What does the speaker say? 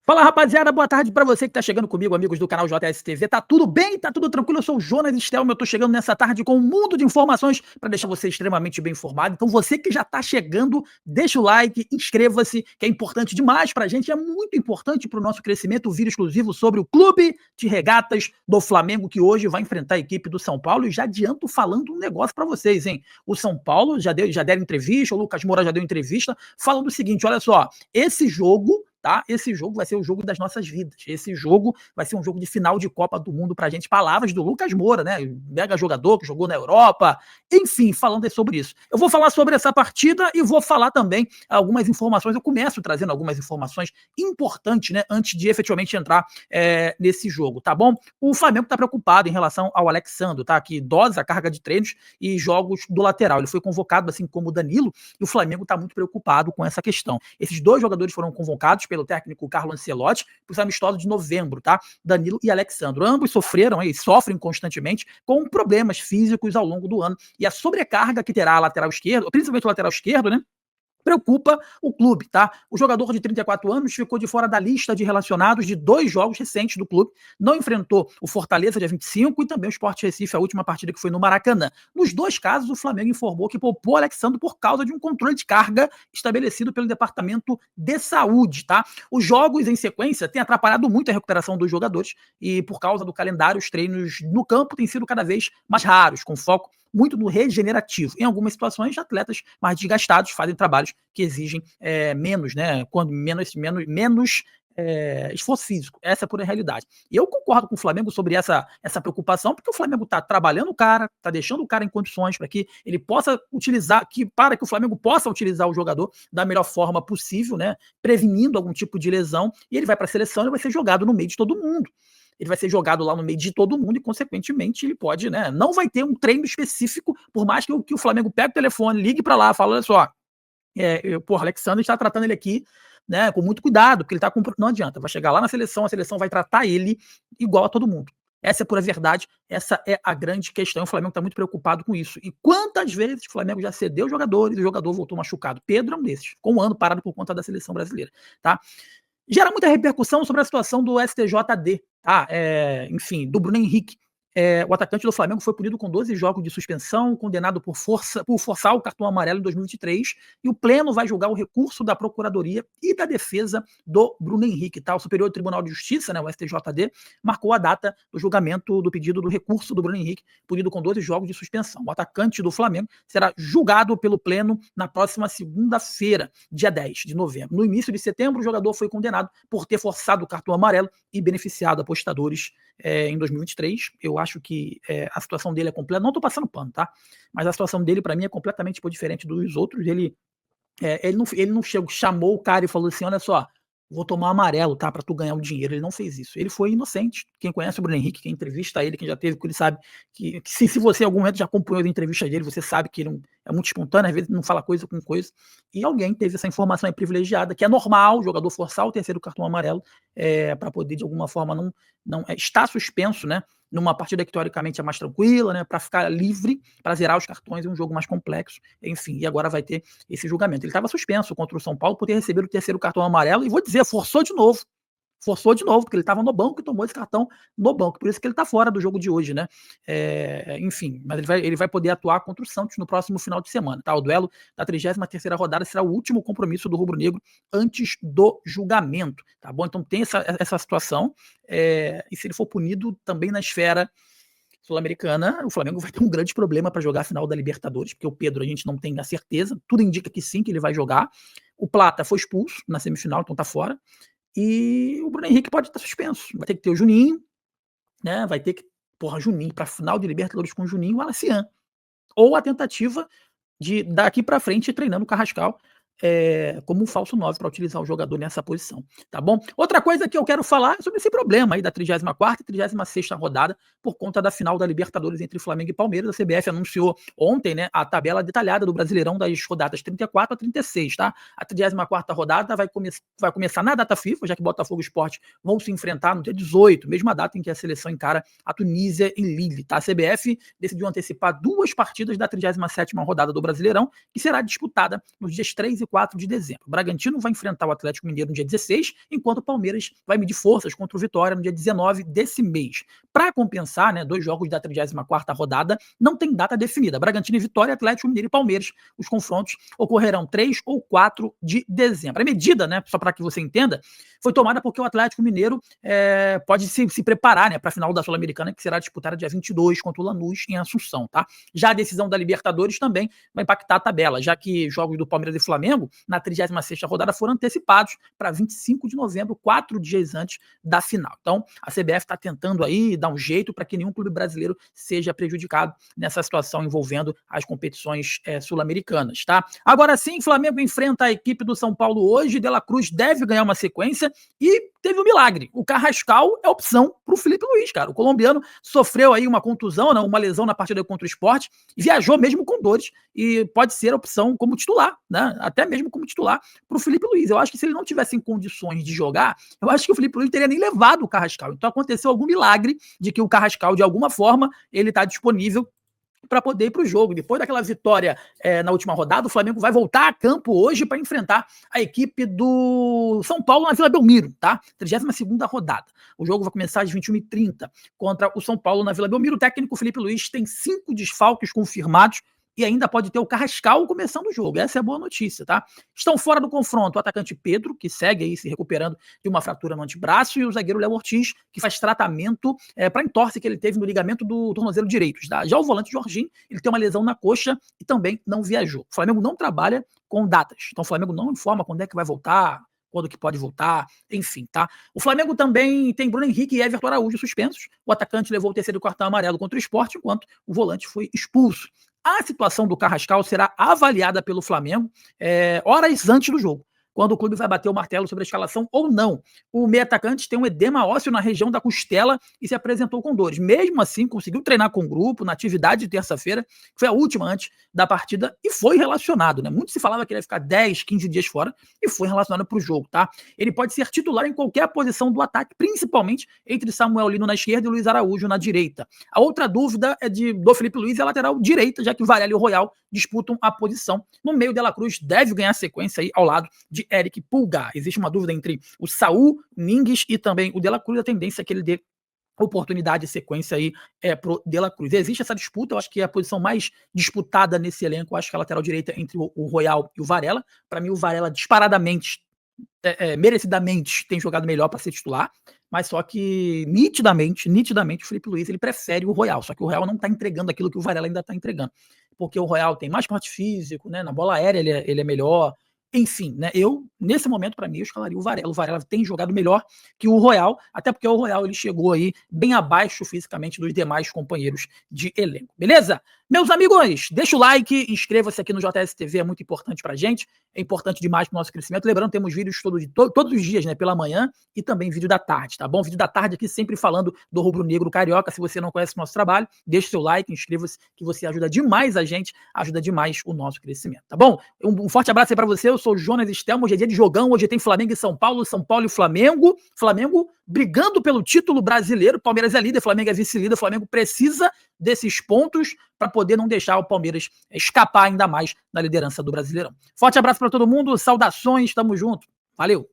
Fala, rapaziada, boa tarde pra você que tá chegando comigo, amigos do canal JSTV. Tá tudo bem? Tá tudo tranquilo? Eu sou o Jonas Stelma, eu tô chegando nessa tarde com um mundo de informações pra deixar você extremamente bem informado. Então você que já tá chegando, deixa o like, inscreva-se, que é importante demais pra gente, é muito importante pro nosso crescimento, o vídeo exclusivo sobre o Clube de Regatas do Flamengo, que hoje vai enfrentar a equipe do São Paulo. E já adianto falando um negócio pra vocês, hein? O São Paulo já deram entrevista, o Lucas Moura já deu entrevista, falando o seguinte, olha só, esse jogo, tá? Esse jogo vai ser o jogo das nossas vidas. Esse jogo vai ser um jogo de final de Copa do Mundo pra gente. Palavras do Lucas Moura, né? Mega jogador que jogou na Europa. Enfim, falando sobre isso. Eu vou falar sobre essa partida e vou falar também algumas informações. Eu começo trazendo algumas informações importantes, né? Antes de efetivamente entrar nesse jogo, tá bom? O Flamengo tá preocupado em relação ao Alex Sandro, tá? Que dosa a carga de treinos e jogos do lateral. Ele foi convocado, assim como o Danilo, e o Flamengo tá muito preocupado com essa questão. Esses dois jogadores foram convocados pelo técnico Carlo Ancelotti para os amistosos de novembro, tá? Danilo e Alex Sandro. Ambos sofreram e sofrem constantemente com problemas físicos ao longo do ano. E a sobrecarga que terá a lateral esquerda, principalmente o lateral esquerdo, né? Preocupa o clube, tá? O jogador de 34 anos ficou de fora da lista de relacionados de 2 jogos recentes do clube, não enfrentou o Fortaleza dia 25 e também o Sport Recife, a última partida que foi no Maracanã. Nos dois casos, o Flamengo informou que poupou o Alexandre por causa de um controle de carga estabelecido pelo Departamento de Saúde, tá? Os jogos em sequência têm atrapalhado muito a recuperação dos jogadores e por causa do calendário, os treinos no campo têm sido cada vez mais raros, com foco muito no regenerativo. Em algumas situações, atletas mais desgastados fazem trabalhos que exigem menos, né? Quando menos esforço físico. Essa é a pura realidade. E eu concordo com o Flamengo sobre essa preocupação, porque o Flamengo está trabalhando o cara, está deixando o cara em condições para que ele possa utilizar, para que o Flamengo possa utilizar o jogador da melhor forma possível, né? Prevenindo algum tipo de lesão, e ele vai para a seleção e vai ser jogado no meio de todo mundo. Ele vai ser jogado lá no meio de todo mundo e, consequentemente, ele pode, né? Não vai ter um treino específico, por mais que o Flamengo pegue o telefone, ligue para lá, fala, olha só, porra, Alexandre está tratando ele aqui, né, com muito cuidado, porque ele tá com. Não adianta, vai chegar lá na seleção, a seleção vai tratar ele igual a todo mundo. Essa é a pura verdade, essa é a grande questão. O Flamengo está muito preocupado com isso. E quantas vezes o Flamengo já cedeu jogadores e o jogador voltou machucado? Pedro é um desses, ficou um ano parado por conta da seleção brasileira, tá? Gera muita repercussão sobre a situação do STJD, tá? Enfim, do Bruno Henrique. O atacante do Flamengo foi punido com 12 jogos de suspensão, condenado por forçar o cartão amarelo em 2023, e o Pleno vai julgar o recurso da Procuradoria e da Defesa do Bruno Henrique. Tá? O Superior Tribunal de Justiça, né, o STJD, marcou a data do julgamento do pedido do recurso do Bruno Henrique, punido com 12 jogos de suspensão. O atacante do Flamengo será julgado pelo Pleno na próxima segunda-feira, dia 10 de novembro. No início de setembro, o jogador foi condenado por ter forçado o cartão amarelo e beneficiado apostadores em 2023. Eu acho que a situação dele é completa. Não estou passando pano, tá? Mas a situação dele, para mim, é completamente diferente dos outros. Ele não chamou o cara e falou assim: olha só, vou tomar amarelo, tá? Pra tu ganhar o dinheiro. Ele não fez isso. Ele foi inocente. Quem conhece o Bruno Henrique, quem entrevista ele, quem já teve, ele sabe que se você em algum momento já acompanhou a entrevista dele, você sabe que ele é muito espontâneo, às vezes não fala coisa com coisa. E alguém teve essa informação aí privilegiada, que é normal o jogador forçar o terceiro cartão amarelo para poder, de alguma forma, não estar suspenso, né? Numa partida que teoricamente é mais tranquila, né? Para ficar livre, para zerar os cartões em um jogo mais complexo. Enfim, e agora vai ter esse julgamento. Ele estava suspenso contra o São Paulo por ter recebido o terceiro cartão amarelo, e vou dizer, forçou de novo, porque ele estava no banco e tomou esse cartão no banco, por isso que ele está fora do jogo de hoje, né? Enfim, mas ele vai poder atuar contra o Santos no próximo final de semana, tá? O duelo da 33ª rodada será o último compromisso do rubro-negro antes do julgamento, tá bom? Então tem essa situação, e se ele for punido também na esfera sul-americana, o Flamengo vai ter um grande problema para jogar a final da Libertadores, porque o Pedro a gente não tem a certeza, tudo indica que sim, que ele vai jogar. O Plata foi expulso na semifinal, então tá fora. E o Bruno Henrique pode estar suspenso. Vai ter que ter o Juninho, né? Vai ter que, Juninho, para final de Libertadores com o Juninho e o Alacian. Ou a tentativa de daqui para frente treinando o Carrascal como um falso 9 para utilizar o jogador nessa posição, tá bom? Outra coisa que eu quero falar é sobre esse problema aí da 34ª e 36ª rodada por conta da final da Libertadores entre Flamengo e Palmeiras. A CBF anunciou ontem, né, a tabela detalhada do Brasileirão das rodadas 34 a 36, tá? A 34ª rodada vai começar na data FIFA, já que Botafogo e Sport vão se enfrentar no dia 18, mesma data em que a seleção encara a Tunísia em Lille, tá? A CBF decidiu antecipar 2 partidas da 37ª rodada do Brasileirão, que será disputada nos dias 3 e e 4 de dezembro. O Bragantino vai enfrentar o Atlético Mineiro no dia 16, enquanto o Palmeiras vai medir forças contra o Vitória no dia 19 desse mês. Para compensar, né, 2 jogos da 34ª rodada não tem data definida. Bragantino e Vitória, Atlético Mineiro e Palmeiras. Os confrontos ocorrerão 3 ou 4 de dezembro. A medida, né, só para que você entenda, foi tomada porque o Atlético Mineiro pode se preparar, né, para a final da Sul-Americana, que será disputada dia 22 contra o Lanús em Assunção, tá? Já a decisão da Libertadores também vai impactar a tabela, já que jogos do Palmeiras e Flamengo na 36ª rodada foram antecipados para 25 de novembro, 4 dias antes da final. Então, a CBF está tentando aí dar um jeito para que nenhum clube brasileiro seja prejudicado nessa situação envolvendo as competições sul-americanas, tá? Agora sim, Flamengo enfrenta a equipe do São Paulo hoje, De La Cruz deve ganhar uma sequência e teve um milagre. O Carrascal é opção para o Felipe Luiz, cara. O colombiano sofreu aí uma contusão, né, uma lesão na partida contra o Sport, e viajou mesmo com dores e pode ser a opção como titular, né? Até mesmo como titular para o Felipe Luiz. Eu acho que se ele não tivesse em condições de jogar, eu acho que o Felipe Luiz teria nem levado o Carrascal. Então aconteceu algum milagre de que o Carrascal, de alguma forma, ele está disponível para poder ir para o jogo. Depois daquela vitória na última rodada, o Flamengo vai voltar a campo hoje para enfrentar a equipe do São Paulo na Vila Belmiro, tá? 32ª rodada. O jogo vai começar às 21h30 contra o São Paulo na Vila Belmiro. O técnico Felipe Luiz tem 5 desfalques confirmados e ainda pode ter o Carrascal começando o jogo. Essa é a boa notícia, tá? Estão fora do confronto o atacante Pedro, que segue aí se recuperando de uma fratura no antebraço, e o zagueiro Léo Ortiz, que faz tratamento para entorse que ele teve no ligamento do tornozelo direito. Tá? Já o volante Jorginho, ele tem uma lesão na coxa e também não viajou. O Flamengo não trabalha com datas, então o Flamengo não informa quando é que vai voltar, quando que pode voltar, enfim, tá? O Flamengo também tem Bruno Henrique e Everton Araújo suspensos. O atacante levou o terceiro cartão amarelo contra o Sport, enquanto o volante foi expulso. A situação do Carrascal será avaliada pelo Flamengo horas antes do jogo, quando o clube vai bater o martelo sobre a escalação ou não. O meio atacante tem um edema ósseo na região da costela e se apresentou com dores. Mesmo assim, conseguiu treinar com o grupo na atividade de terça-feira, que foi a última antes da partida, e foi relacionado, né? Muito se falava que ele ia ficar 10, 15 dias fora e foi relacionado para o jogo, tá? Ele pode ser titular em qualquer posição do ataque, principalmente entre Samuel Lino na esquerda e Luiz Araújo na direita. A outra dúvida é do Felipe Luiz, é a lateral direita, já que o Varela e o Royal disputam a posição. No meio, De La Cruz deve ganhar sequência aí ao lado de Eric Pulgar. Existe uma dúvida entre o Saul, Mingues e também o De La Cruz. A tendência é que ele dê oportunidade e sequência aí pro De La Cruz. Existe essa disputa, eu acho que é a posição mais disputada nesse elenco, eu acho que é a lateral direita entre o Royal e o Varela. Para mim, o Varela disparadamente, merecidamente, tem jogado melhor para ser titular, mas só que nitidamente, o Felipe Luiz ele prefere o Royal, só que o Royal não está entregando aquilo que o Varela ainda está entregando, porque o Royal tem mais porte físico, né, na bola aérea ele é melhor, enfim, né, nesse momento, para mim, eu escalaria o Varela. O Varela tem jogado melhor que o Royal, até porque o Royal ele chegou aí bem abaixo fisicamente dos demais companheiros de elenco. Beleza? Meus amigos, deixa o like, inscreva-se aqui no JS TV, é muito importante pra gente, é importante demais pro nosso crescimento. Lembrando, temos vídeos todos os dias, né, pela manhã e também vídeo da tarde, tá bom? Vídeo da tarde aqui sempre falando do rubro-negro carioca. Se você não conhece o nosso trabalho, deixa o seu like, inscreva-se, que você ajuda demais a gente, ajuda demais o nosso crescimento, tá bom? Um forte abraço aí pra você, eu sou o Jonas Stelmo, hoje é dia de jogão, hoje tem Flamengo e São Paulo e Flamengo. Flamengo brigando pelo título brasileiro, Palmeiras é líder, Flamengo é vice-líder, Flamengo precisa desses pontos para poder não deixar o Palmeiras escapar ainda mais na liderança do Brasileirão. Forte abraço para todo mundo, saudações, tamo junto, valeu!